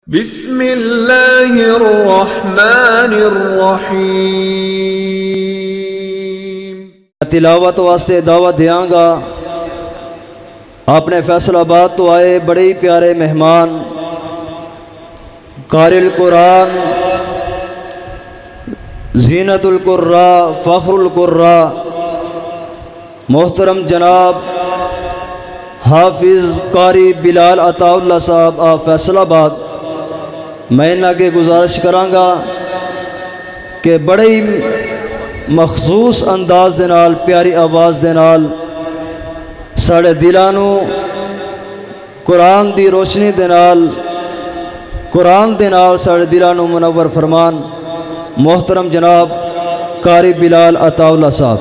बिस्मिल्लाहिर्रहमानिर्रहीम। तिलावत वास्ते दावत देंगा। अपने फैसलाबाद तो आए बड़े ही प्यारे मेहमान कारिल कुरान ज़ीनतुल कुर्रा फ़ख्रुल कुर्रा मोहतरम जनाब हाफिज़ कारी बिलाल अताउल्ला साहब आप फैसलाबाद। मैं इन्हां के गुजारिश करांगा कि बड़े ही मखसूस अंदाज दे नाल प्यारी आवाज़ दे नाल साढ़े दिलां नूं कुरान दी रोशनी दे नाल साढ़े दिलां नूं मुनव्वर फरमान मोहतरम जनाब कारी बिलाल अताउल्ला साहब।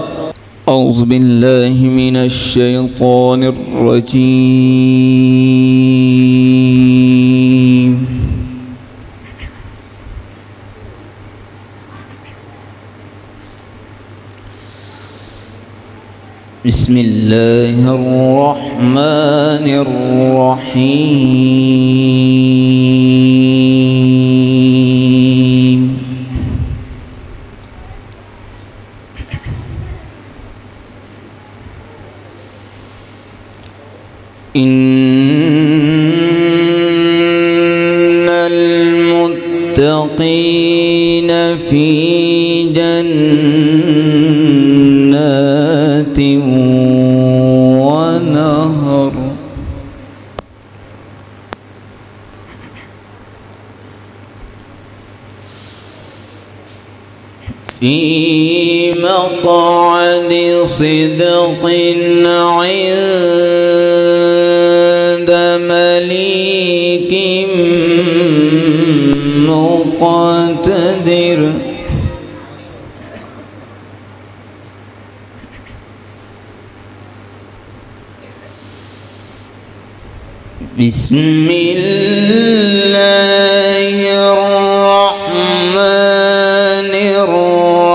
औज़ु बिल्लाहि मिनश शैतानिर रजीम। बिस्मिल्लाहिर रहमानिर रहीम। इन्नल मुत्तक़ीन फ़ी जन्नातिन व नहर। फ़ी मक़अदि सिदक़िन इंद मलीकिन मुक़तदिर। बिस्मिल्लाहिर रहमानिर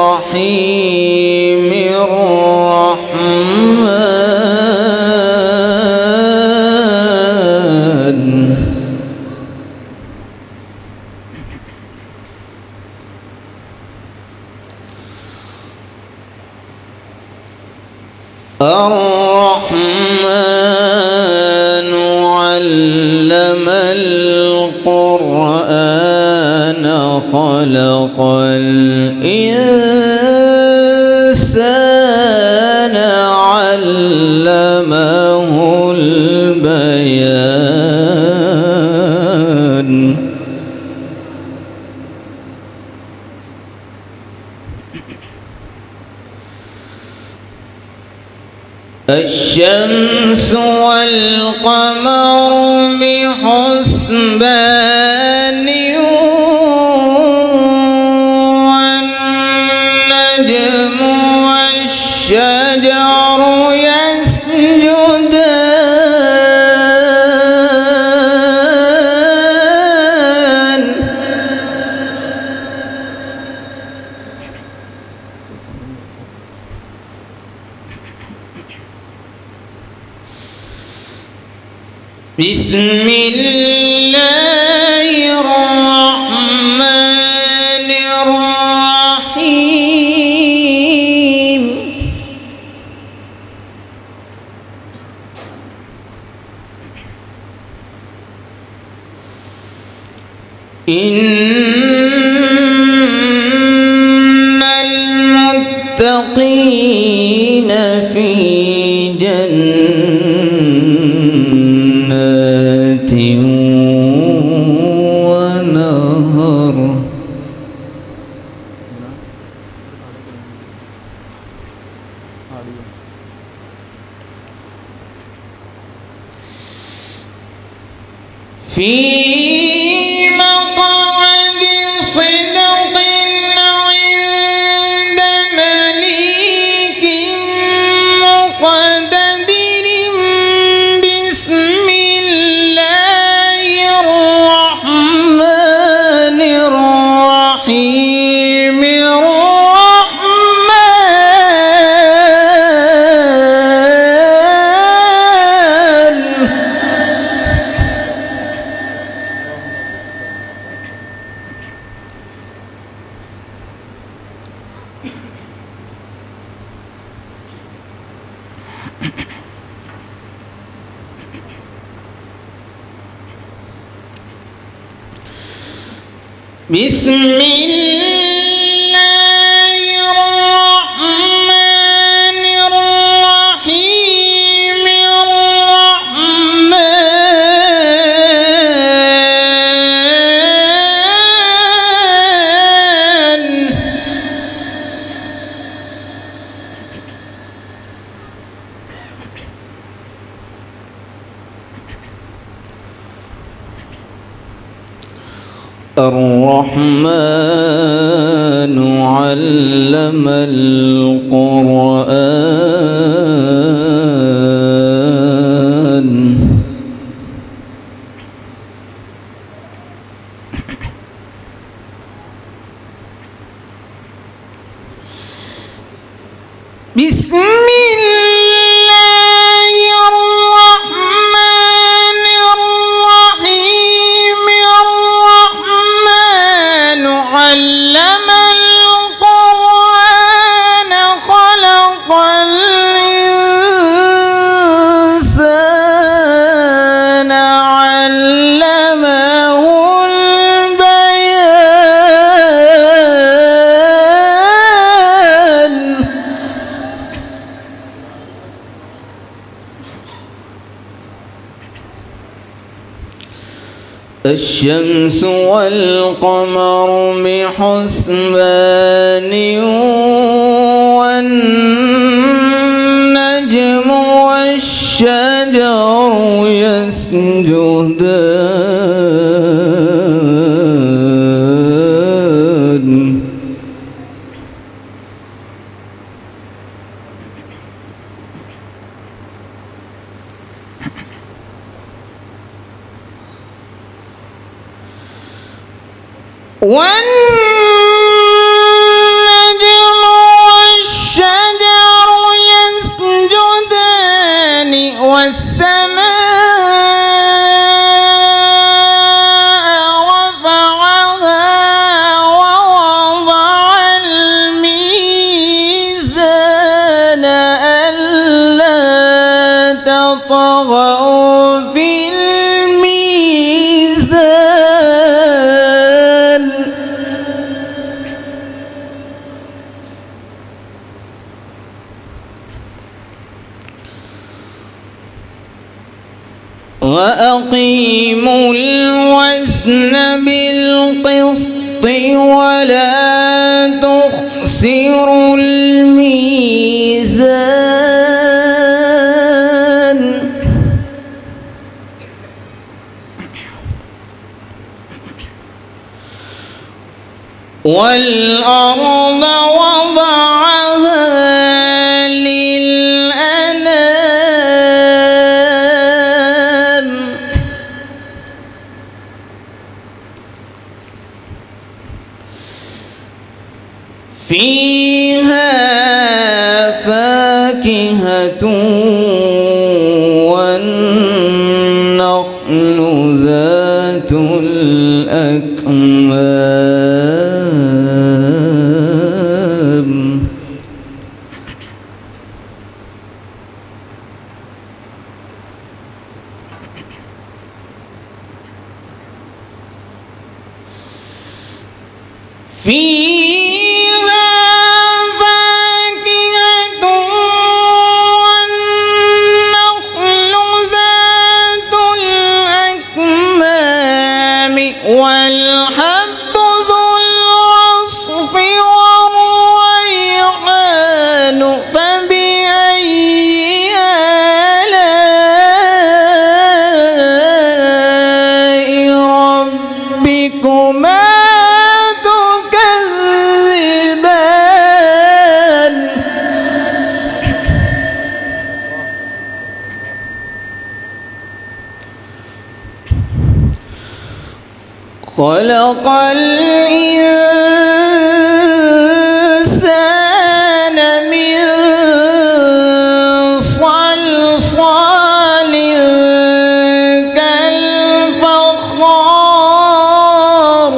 रहीम। الرحمن علم القرآن خلق الإنسان علمه البيان. الشمس والقمر بحسبان والنجم والشجر يسجدان. بسم الله الرحمن الرحيم. إن المتقين في جنات ونهر. في مقعد صدق عند مليك مقتدر. بسم الله الرحمن الرحيم. الرحمن بسم الله الرحمن الرحيم الرحمن علم القرآن بسم الله الرحمن الرحيم الرحمن علم القرآن خلق الإنسان علمه البيان الشمس والقمر بحسبان والنجم والشجر يسجدان والنجم والشجر يسجدان والسماء رفعها ووضع الميزان ألا تطغوا في وأقيموا الوزن بالقسط ولا تخسروا الميزان والأرض وضعها للأنام فيها فاكهة والنخل ذات الأكمام فيها فاكهة والنخل ذات الأكمام والحب ذو العصف والريحان فبأي آلاء ربكما خلق الإنسان من صلصال كالفخار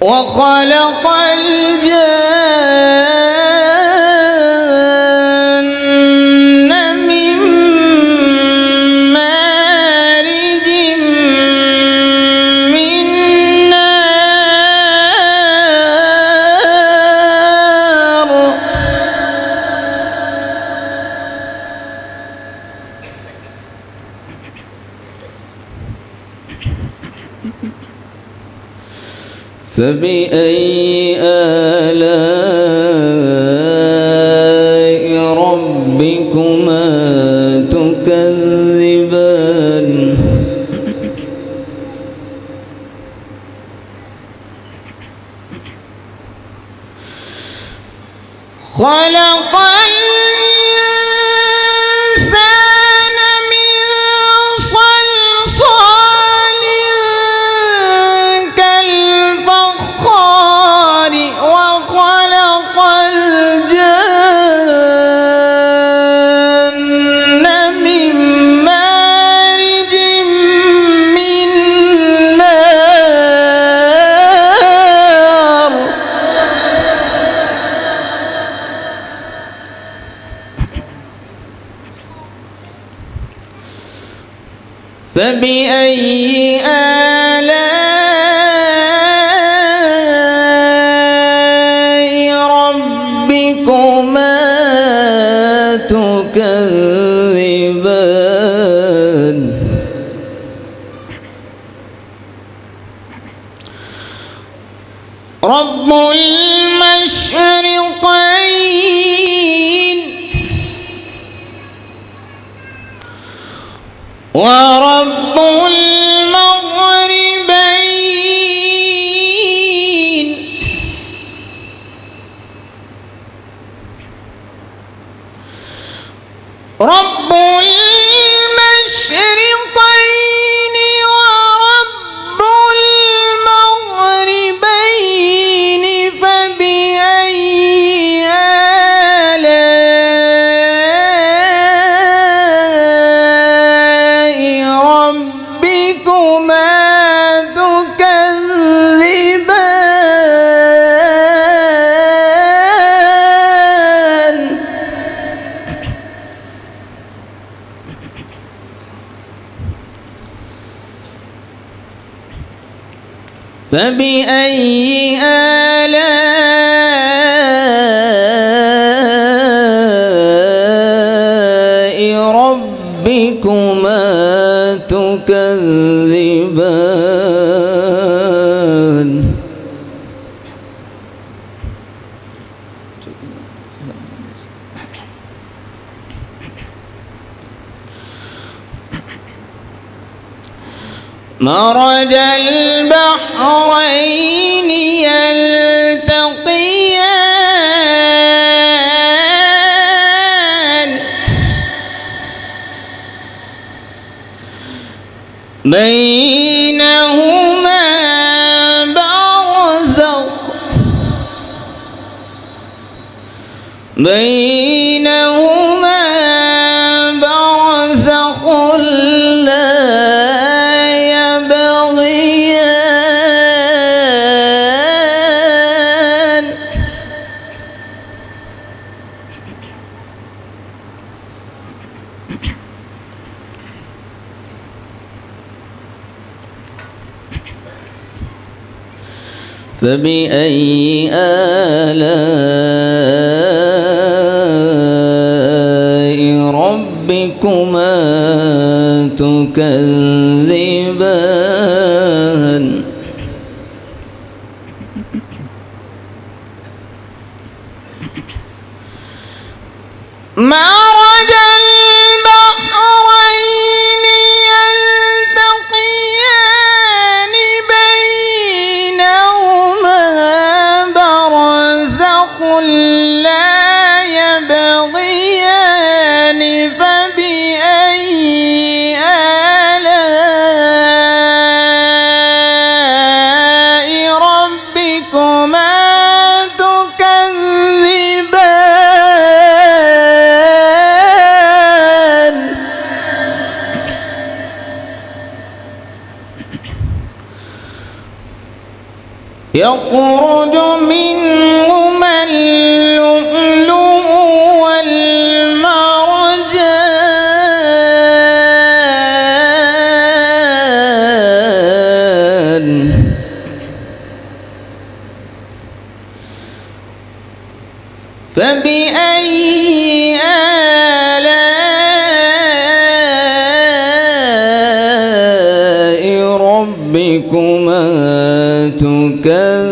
وخلق الجن من فبأي آلاء ربكما تكذبان خلق الإنسان من صلصال كالفخار وخلق الجن من مارج من نار فبأي آلاء ربكما تكذبان رب المشرقين ورب المغربين رب المشرقين ورب المغربين فبأي آلاء ربكما تكذبان فبأي آلاء ربكما تكذبان مرج البحرين يلتقيان بينهما برزخ لا يبغيان فبأي آلاء ربكما تكذبان مرج البحرين يلتقيان بينهما برزخ لا يبغيان فبأي آلاء ربكما تكذبان يخرج منهما اللؤلؤ والمرجان فبأي آلاء ربكما تكذبان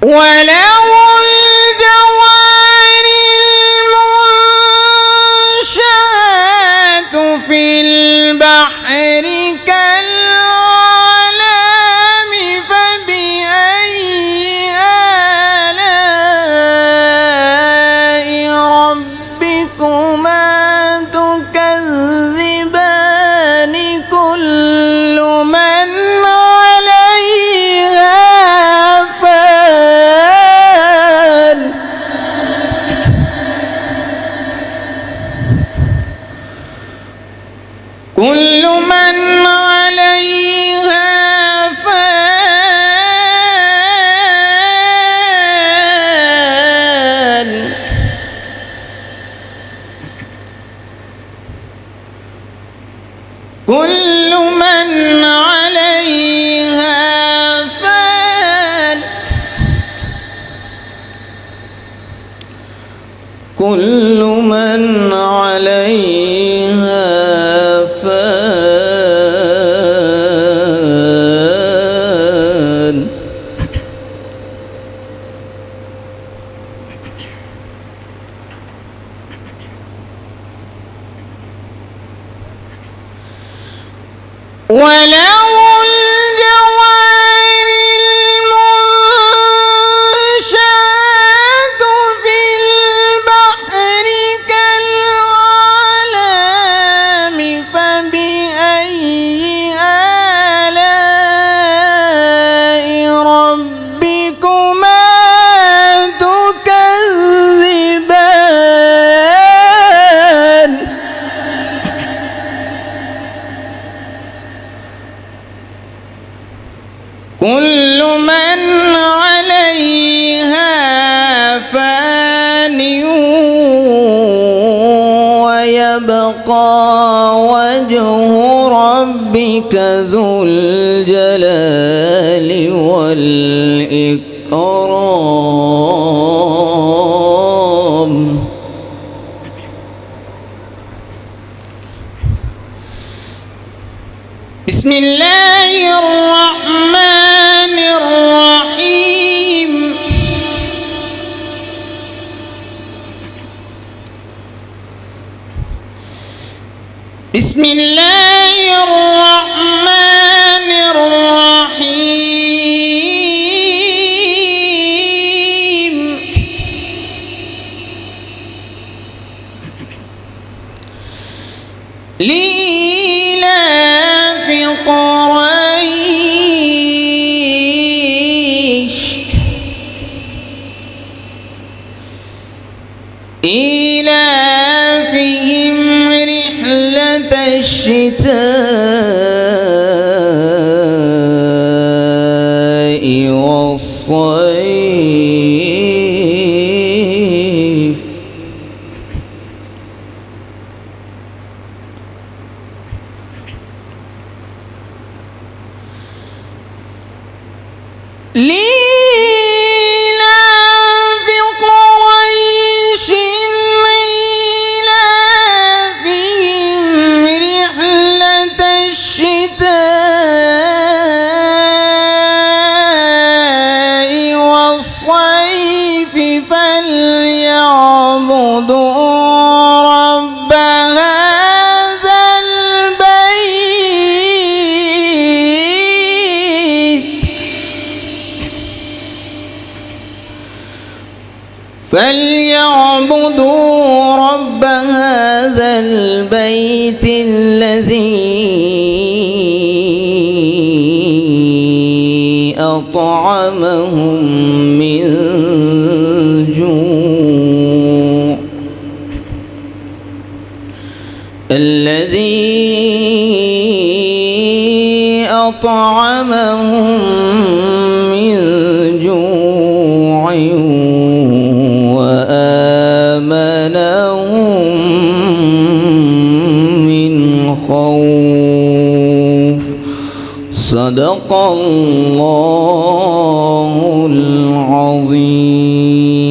وله الجوار المنشآت في البحر كالأعلام فبأي آلاء ربكما تكذبان كل من عليها فان كل من عليها فان كل من عليها فان كل من عليها فان وله الجوار المنشآت في البحر كالأعلام فبأي آلاء ربكما تكذبان كل من عليها فان ويبقى وجه ربك ذو الجلال والإكرام بسم الله الرحمن الرحيم بسم الله الرحمن الرحيم لإيلاف قريش إيلافهم رحلة الشتاء والصيف لإيلاف قريش إيلافهم رحلة الشتاء والصيف فليعبدوا رب هذا البيت فليعبدوا رب هذا البيت الذي أطعمهم من جوع الذي أطعمهم من جوع وآمنهم من خوف صدق الله العظيم.